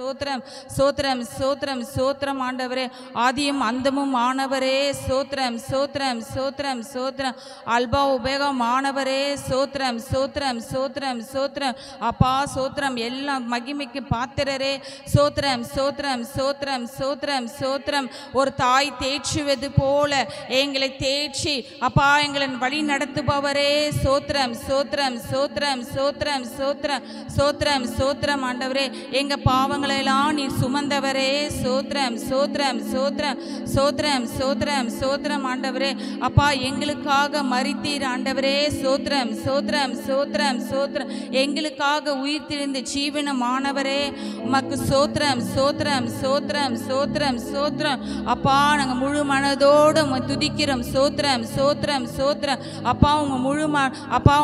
சோத்திரம் சோத்திரம் சோத்திரம் சோத்திரம் ஆண்டவரே. ஆதியும் அந்தமும் ஆனவரே சோத்திரம் சோத்திரம் சோத்திரம் சோத்திரம். அல்பா உபேகம் ஆனவரே சோத்திரம் சோத்திரம் சோத்திரம் சோத்திரம். அப்பா சோத்திரம். எல்லாம் மகிமைக்கு பாத்திரரே சோத்திரம் சோத்திரம் சோத்திரம் சோத்திரம் சோத்திரம். ஒரு தாய் தேய்ச்சுவது போல எங்களை தேய்ச்சி அப்பா எங்களை வழி நடத்துபவரே சோத்திரம் சோத்திரம் சோத்திரம் சோத்திரம் சோத்திரம் சோத்திரம் சோத்திரம் ஆண்டவரே. எங்க பாவங்களெல்லாம் நீர் சுமந்தவரே சோத்திரம் சோத்திரம் சோத்திரம் சோத்திரம் சோத்திரம் சோத்திரம் ஆண்டவரே. அப்பா எங்களுக்காக மரித்தீர் ஆண்டவரே சோத்திரம் சோத்திரம் சோத்திரம் சோத்திரம். எங்களுக்காக உயிர் திரிந்த ஜீவனமானவரே உமக்கு சோத்திரம் சோத்திரம் சோத்திரம் சோத்திரம் சோத்திரம். அப்பா நாங்கள் முழு மனதோடு உம்மை துதிக்கிறோம் சோத்திரம் சோத்திரம் சோத்திரம். அப்பா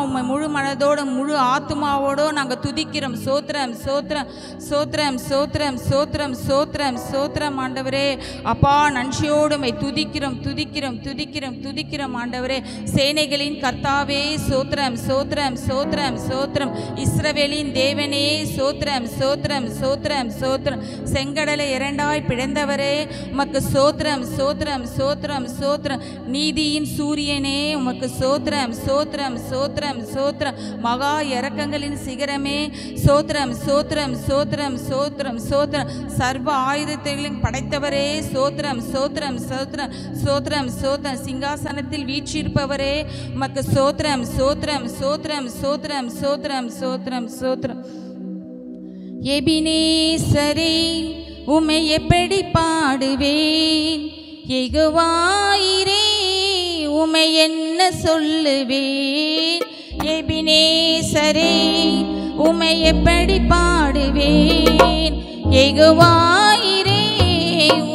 உம்மை முழு மனதோடு முழு ஆத்மாவோடு நாங்கள் துதிக்கிறோம் சோத்திரம் சோத்திரம் சோத்திரம் சோத்திரம் சோத்திரம் சோத்திரம் சோத்திரம் ஆண்டவரே. அப்பா நன்றியோடு உம்மை துதிக்கிறோம் துதிக்கிறோம் துதிக்கிறோம் துதிக்கிறோம் ஆண்டவரே. சேனைகளின் கர்த்தாவே சோத்திரம் சோத்திரம் சோத்திரம் சோத்திரம். இஸ்ரவேலின் தேவனே சோத்திரம் சோத்திரம் சோத்திரம் சோத்திரம். செங்கடலை இரண்டாய் பிளந்தவரே உமக்கு சோத்திரம் சோத்திரம் சோத்திரம் சோத்திரம். நீதியின் சூரியனே உமக்கு சோத்திரம் சோத்திரம் சோத்திரம் சோத்திரம். மகா இரக்கங்களின் சிகரமே சோத்திரம் சோத்திரம் சோத்திரம் சோத்திரம் சோத்திரம். சர்வ ஆயுதத்தையும் படைத்தவரே சோத்திரம் சோத்திரம் சோத்திரம் சோத்திரம் சோத்திரம். சிங்காசனத்தில் வீற்றிருப்பவரே உமக்கு சோத்திரம் சோத்திரம் சோத்திரம் சோத்திரம் சோத்திரம் சோத்திரம் சோத்திரம். எபினேசரே உம்மை எப்படி பாடுவேன், யெகோவாயிரே உம்மை என்ன சொல்லுவேன். எபினேசரே உம்மை எப்படி பாடுவேன், யெகோவாயிரே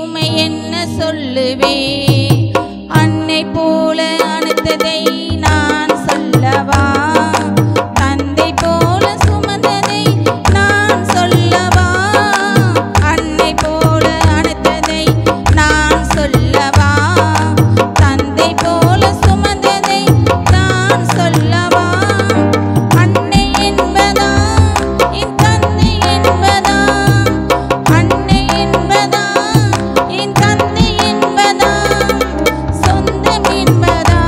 உம்மை என்ன சொல்லுவேன். அன்னை போல அனுத்ததை நான் சொல்லவா, தந்தை போல சுமந்ததை நான் சொல்லவா. அன்னை போல அனுத்ததை நான் சொல்லவா, தந்தை போல சுமந்ததை நான் சொல்லவா. அன்னை என்பதா என் தந்தை என்பதா, அன்னை என்பதா என் தந்தை என்பதா, சொந்தம் என்பதா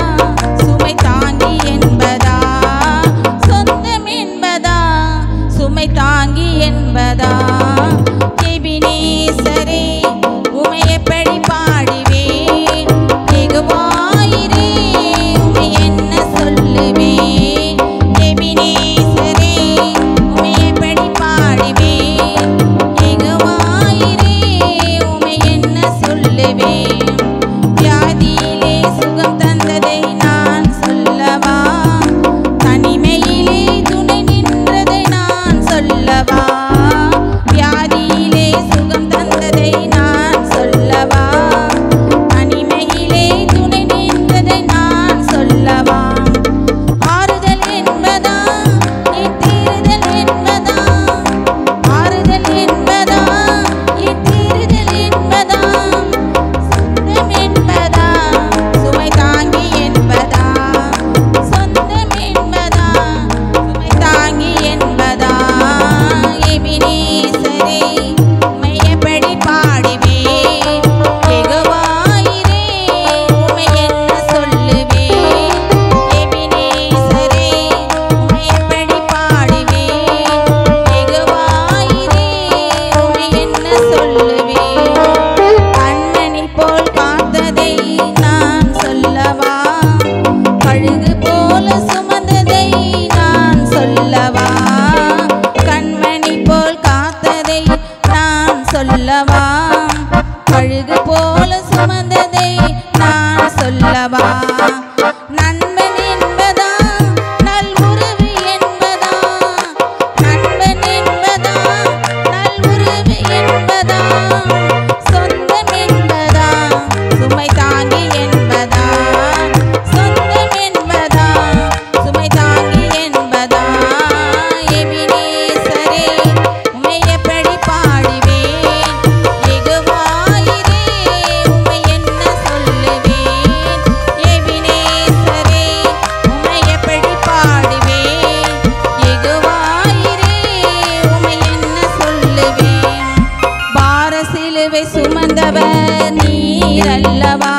மீட்டவர் நீரல்லவா,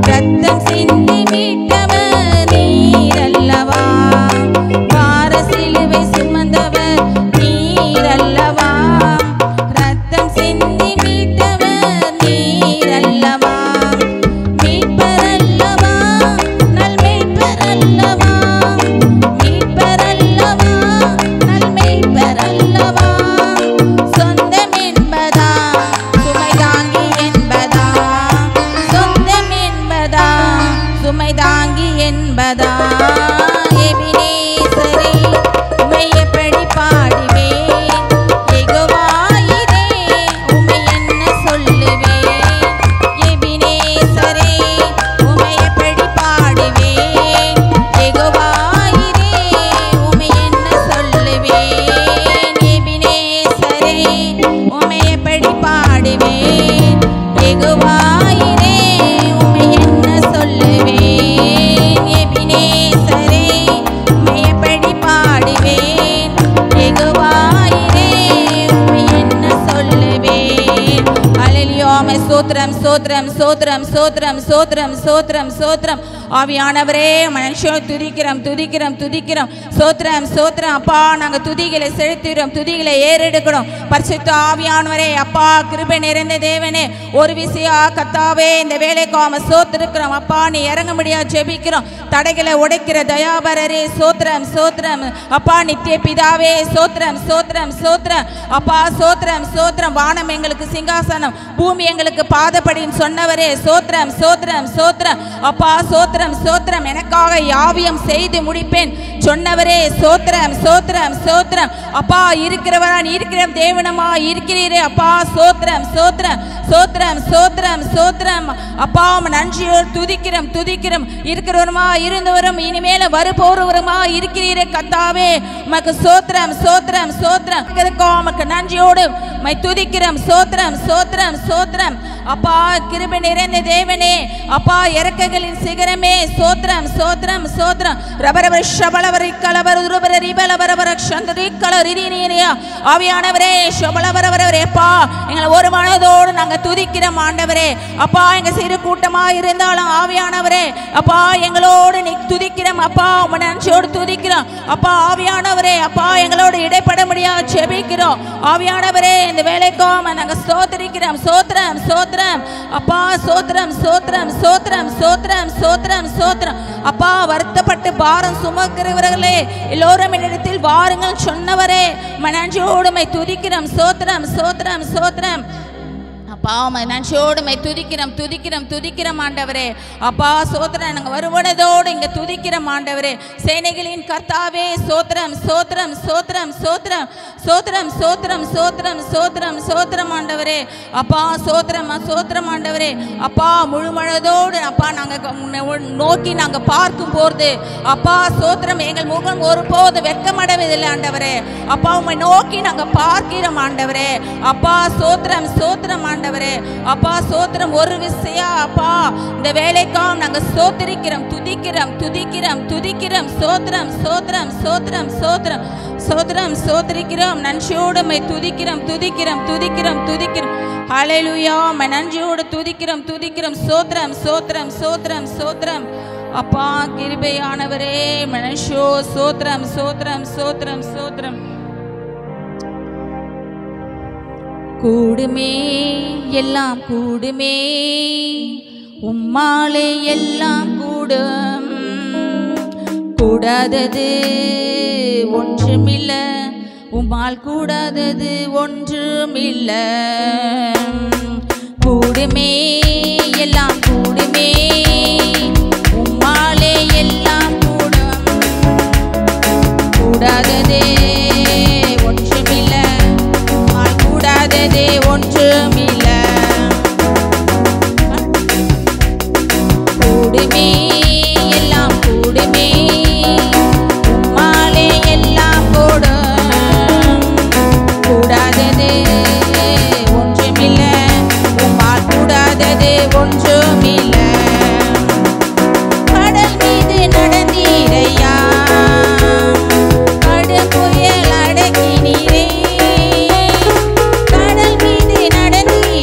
ரத்தம் சிந்தி மீட்டவர் நீரல்லவா, பார சிலுவை சுமந்தவர் நீரல்லவா, ரத்தம் சிந்தி மீட்டவர் நீரல்லவா, மீட்பரல்லவா நல்மீட்பரல்லவா, மீட்பரல்லவா நல்மீட்பரல்லவா, சொந்தம் என்பதா சுமை தாங்கி என்பதா, சொந்தம் என்பதா சுமை தாங்கி என்பதா, எபினேசரே உம்மை எப்படி பாடுவேன், யெகோவாயிரே உம்மை என்ன சொல்லுவேன், எபினேசரே உம்மை எப்படி பாடுவேன், யெகோவாயிரே உம்மை என்ன சொல்லுவேன், எபினேசரே உம்மை எப்படி பாடுவேன், யெகோவாயிரே உம்மை என்ன சொல்லுவேன், எபினேசரே உம்மை எப்படி பாடுவேன், யெகோவாயிரே உம்மை என்ன சொல்லுவேன். ஹல்லேலூயா. ஸ்தோத்திரம் ஸ்தோத்திரம் ஸ்தோத்திரம் ஸ்தோத்திரம் ஸ்தோத்திரம் ஸ்தோத்திரம் ஸ்தோத்திரம். ஆவியானவரே மனுஷன் துதிக்கிறோம் துதிக்கிறோம் துதிக்கிறோம். ஸ்தோத்திரம் ஸ்தோத்திரம். அப்பா நாங்கள் துதிகளை செலுத்துகிறோம், துதிகளை ஏறெடுக்கிறோம். பரிசுத்த ஆவியானவரே அப்பா கிருபை நிறைந்த தேவனே, ஒரு விசையா கர்த்தாவே இந்த வேலைக்காம ஸ்தோத்திருக்கிறோம். அப்பா நீ இறங்க முடியாது ஜெபிக்கிறோம். தடைகளை உடைக்கிற தயாபரரே ஸ்தோத்திரம் ஸ்தோத்திரம். அப்பா நித்திய பிதாவே ஸ்தோத்திரம் ஸ்தோத்திரம் ஸ்தோத்திரம். அப்பா ஸ்தோத்திரம் ஸ்தோத்திரம். வானம் எங்களுக்கு சிங்காசனம், பூமி எங்களுக்கு பாதப்படின்னு சொன்னவரே ஸ்தோத்திரம் ஸ்தோத்திரம் ஸ்தோத்திரம். அப்பா ஸ்தோத்திரம் ஸ்தோத்திரம். எனக்காக யாவியம் செய்து முடிப்பேன் சொன்னவரே ஸ்தோத்திரம் ஸ்தோத்திரம் ஸ்தோத்திரம். அப்பா இருக்கிறவரா இருக்கிற தேவனமா இருக்கிறீரே அப்பா ஸ்தோத்திரம் ஸ்தோத்திரம் ஸ்தோத்திரம் ஸ்தோத்திரம் ஸ்தோத்திரம். அப்பா நன்றியோடு துதிக்கிறோம் துதிக்கிறோம். இருக்கிறவருமா இருந்தவரும் இனிமேல வருபோறவருமா இருக்கிறீரே கர்த்தாவே உமக்கு ஸ்தோத்திரம் ஸ்தோத்திரம் ஸ்தோத்திரம். உமக்கு நன்றியோடு மை துதிக்கிறோம் ஸ்தோத்திரம் ஸ்தோத்திரம் ஸ்தோத்திரம். அப்பா கிருபை நிறைந்த தேவனே, அப்பா இறக்கைகளின் சிகரமே ஸ்தோத்திரம் ஸ்தோத்திரம் ஸ்தோத்திரம். ரபரப ஷபலவரி கலவர் உருபர ரிபலவரவர சந்தரி கலரினியா. ஆவியானவரே ஷபலவரவரே அப்பா எங்களை ஒரு மனதோடு நாங்கள் துதிக்கிறோம் ஆண்டவரே. அப்பா எங்க சிறு கூட்டமா இருந்தாலும் ஆவியானவரே அப்பா எங்களோடு நீ துதிக்கிறோம். அப்பா உங்க நன்றியோடு துதிக்கிறோம். அப்பா ஆவியானவரே அப்பா எங்களோடு இடைப்பட முடியாது ஜெபிக்கிறோம். ஆவியானவரே இந்த வேலைக்காம நாங்கள் ஸ்தோத்திரிக்கிறோம் ஸ்தோத்திரம் ஸ்தோத்திரம். அப்பா ஸ்தோத்திரம் ஸ்தோத்திரம் ஸ்தோத்திரம் ஸ்தோத்திரம் ஸ்தோத்திரம் ஸ்தோத்திரம். அப்பா வருத்தப்பட்டு பாரம் சுமக்கிறவர்களே எல்லோரும் என்னிடத்தில் வாருங்கள் சொன்னவரே நன்றியோடுமை துதிக்கிறோம் ஸ்தோத்திரம் ஸ்தோத்திரம் ஸ்தோத்திரம். அப்பா நன்றியோடுமை துதிக்கிறோம் துதிக்கிறோம் துதிக்கிறோம் ஆண்டவரே. அப்பா சோத்திரம் நாங்கள் வருவனதோடு இங்கே துதிக்கிறோம் ஆண்டவரே. சேனைகளின் கர்த்தாவே சோத்திரம் சோத்திரம் சோத்திரம் சோத்திரம் சோத்திரம் சோத்திரம் சோத்திரம் சோத்திரம் சோத்திரம் ஆண்டவரே. அப்பா சோத்திரம் சோத்திரம் ஆண்டவரே. அப்பா முழு மனதோடு அப்பா நாங்கள் நோக்கி நாங்கள் பார்க்கும் போது அப்பா சோத்திரம் எங்கள் முகம் ஒருபோது வெட்கமடைவதில்லை ஆண்டவரே. அப்பா உம்மை நோக்கி நாங்கள் பார்க்கிறோம் ஆண்டவரே. அப்பா சோத்திரம் சோத்திரம் ஆண்டவரே. அப்பா சோத்திரம் ஒரு விசையா அப்பா இந்த வேலைக்காக நாங்கள் சோத்திரிக்கிறோம் துதிக்கிறோம் துதிக்கிறோம் துதிக்கிறோம் சோத்திரம் சோத்திரம் சோத்திரம் சோத்திரம் சோத்திரம் சோத்திரிக்கிறோம். நன்றியோடு மை துதிக்கிறோம் துதிக்கிறோம் துதிக்கிறோம் துதிக்கிறோம். ஹல்லேலூயா. நன்றியோடு துதிக்கிறோம் துதிக்கிறோம் சோத்திரம் சோத்திரம் சோத்திரம் சோத்திரம். அப்பா கிருபையானவரே மனுஷோ சோத்திரம் சோத்திரம் சோத்திரம் சோத்திரம். கூடுமே எல்லாம் கூடுமே உம்மாலே எல்லாம் கூடும். கூடாதது ஒன்றுமில்ல உம்மால் கூடாதது ஒன்றுமில்ல. கூடுமே எல்லாம் கூடுமே உம்மாலே எல்லாம் கூடும். கூடாதது ஒன்றுமில்ல உம்மால் கூடாதது ஒன்றுமில்ல. கூடுமே எல்லாம் கூடுமே உம்மாலே எல்லாம் கூடும். கூடாதது ஒன்றுமில்ல உம்மால் கூடாதது ஒன்றுமில்ல. கடல் மீது நடந்தீரையா கடும் புயல் அடக்கினீரே. கடல் மீது நடந்தீரையா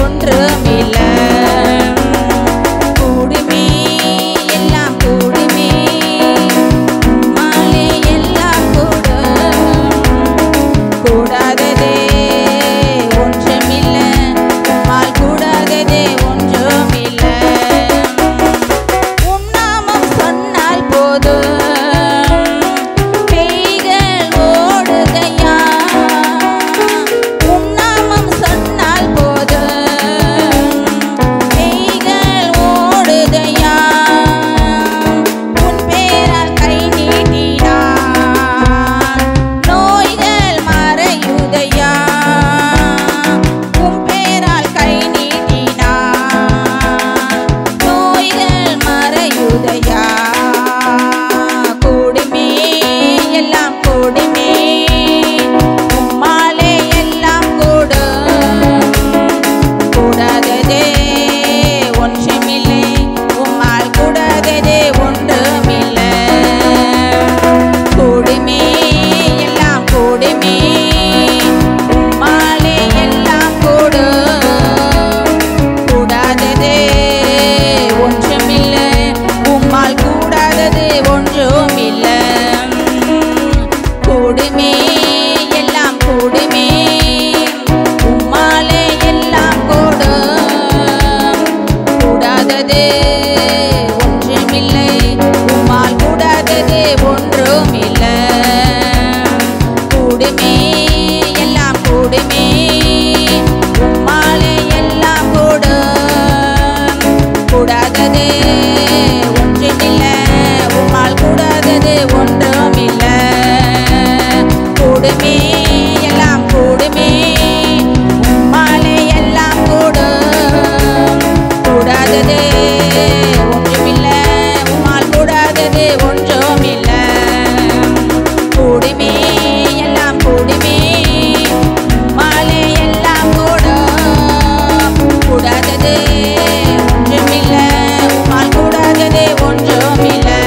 ஒன்றுமில்லை. கூடுமே எல்லாம் கூடுமே, உம்மாலே எல்லாம் கூடும். கூடாததே ஒன்றுமில்லை, உம்மால் கூடாததே ஒன்றுமில்லை. உம் நாமம் சொன்னால் போதும், பேய்கள் ஓடுதையா. உம் நாமம் சொன்னால் போதும், பேய்கள் ஓடுதையா. உன் பேரால் கை நீட்டினான், நோய்கள் மறையுதையா. உன் பேரால் கை நீட்டினான், நோய்கள் மறையுதையா. கூடுமே எல்லாம் கூடுமே, உம்மாலே எல்லாம் கூடும். கூடாததே ஒன்றுமில்லை, உம்மால் கூடாததே ஒன்றுமில்லை. கூடுமே எல்லாம் கூடுமே, உம்மாலே எல்லாம் கூடும். கூடாததே ஒன்றுமில்லை, உம்மால் கூடாதது ஒன்றுமில்லை. கூடுமே எல்லாம் கூடுமே, உம்மாலே எல்லாம் கூடும். கூடாதது ஒன்றுமில்லை, உம்மால் கூடாதது ஒன்றுமில்லை. கூடுமே எல்லாம் கூடுமே, உம்மாலே எல்லாம் கூடும். கூடாதது ஒன்றுமில்லை, உம்மால் கூடாதது ஒன்றுமில்லை. கூடுமே எல்லாம் கூடுமே, உம்மாலே எல்லாம் கூடும். கூடாதது ஒன்றுமில்லை, உம்மால் கூடாதது ஒன்றுமில்லை. கூடுமே எல்லாம் கூடுமே, உம்மாலே எல்லாம் கூடும். கூடாதது ஒன்றுமில்லை, உம்மால் கூடாதது ஒன்றுமில்லை.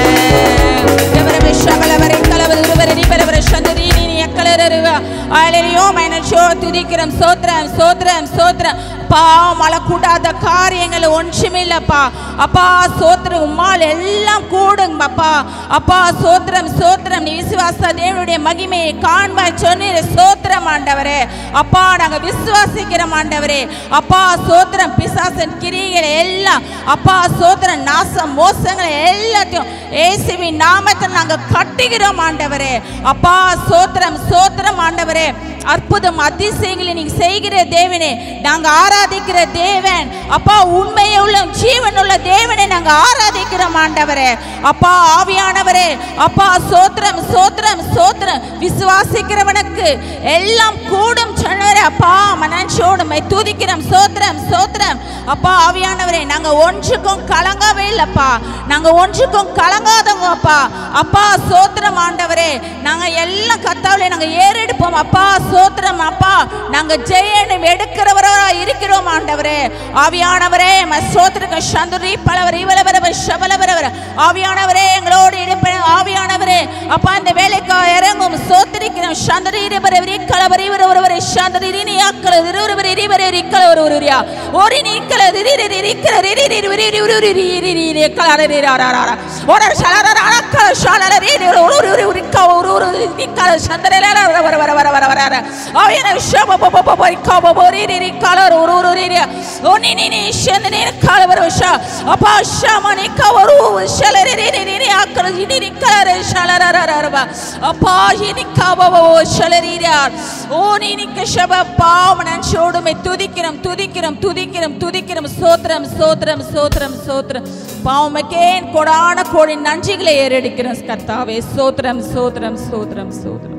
துதிக்கிறோம். சோத்ரம் சோத்ரம் சோத்ரம். பாவமால கூடாத காரியங்கள் ஒன்றுமில்லப்பா. அப்பா சோத்ரம், உம்மால் எல்லாம் கூடுங்க அப்பா. அப்பா சோத்ரம் சோத்ரம். நீ விசுவாச தேவனுடைய மகிமையை காண்பாய் சொன்னீர். சோத்ரம் ஆண்டவரே. அப்பா நாங்க விசுவாசிக்கிறோம் ஆண்டவரே. அப்பா சோத்ரம். பிசாசன் கிரியைகள் எல்லாம் அப்பா சோத்ரம், நாசம் மோசங்கள் எல்லாத்தையும் இயேசுவின் நாமத்தில் நாங்க கட்டுகிறோம் ஆண்டவரே. அப்பா சோத்ரம் சோத்ரம் ஆண்டவரே. அற்புதம் அதிசயங்களை நீங்க செய்கிற தேவனே, நாங்க ஆராதிக்கிற தேவன். அப்பா உண்மையுள்ள ஜீவனுள்ள தேவனை நாங்க ஆராதிக்கிறோம் ஆண்டவரே. அப்பா ஆவியானவரே. அப்பா சோத்ரம் சோத்ரம் சோத்ரம். விசுவாசிக்கிறவனுக்கு எல்லாம் கூடும் சொன்னவரே. அப்பா மனச்சோடு துதிக்கிறோம். சோத்ரம் சோத்ரம். அப்பா ஆவியானவரே, நாங்க ஒன்றுக்கும் கலங்கவே இல்லப்பா. நாங்க ஒன்றுக்கும் கலங்காதவங்க அப்பா. அப்பா சோத்ரம் ஆண்டவரே. நாங்க எல்லாம் கத்தாவிலே நாங்க ஏறெடுப்போம் அப்பா. சோத்ரம் அப்பா. நாங்க ஜெயம் எடுக்கிறவரா இருக்கிறோம் ஆண்டவரே. ஆவியானவரே சோத்ரக சந்துரி பலவர் இவளவர சபலவரவர. ஆவியானவரே எங்களோடு இருப்ப. ஆவியானவரே அப்பா இந்த வேலைக்கு இறங்கும். சோத்திரிக்கிறோம். சந்தரி இருவரவரி கலவரி ஒருவரை சந்தரி நீக்கல இருவரவரி இருவரரி கலவர ஒருவரியா ஒரு நீக்கல திரி இருக்கிற ரிரி ரிரி ரிரி ரிரி ரிரி கலரரிராரா ஒரு சலரரா கலரரி ஒரு ஒரு ஒரு நீக்கல சந்தரல வர வர வர வர வர ஆயன ஷப ப ப ப கபரி ரிரி கலர் ஒரு ஒரு ரிரி ஓனி நீ சந்தனே கலவர ஷ அப்பா ஷமனி கவரு ஷலரி ரிரி ரிரி அக்கல ரிரி கலர ஷலரரரா அப்பா இனி கபவோ ஷலரிரா ஓனி நீக்க ஷப பாவனன் சோடுமை துதிக்கிறோம் துதிக்கிறோம் துதிக்கிறோம் துதிக்கிறோம். சோத்ரம் சோத்ரம் சோத்ரம் சோத்ரம். பாவமக்கே கோடான கோடி நன்றிகளை ஏறெடுக்கிறோம் கர்த்தாவே. சோத்ரம் சோத்ரம் சோத்ரம் சோத்ரம்.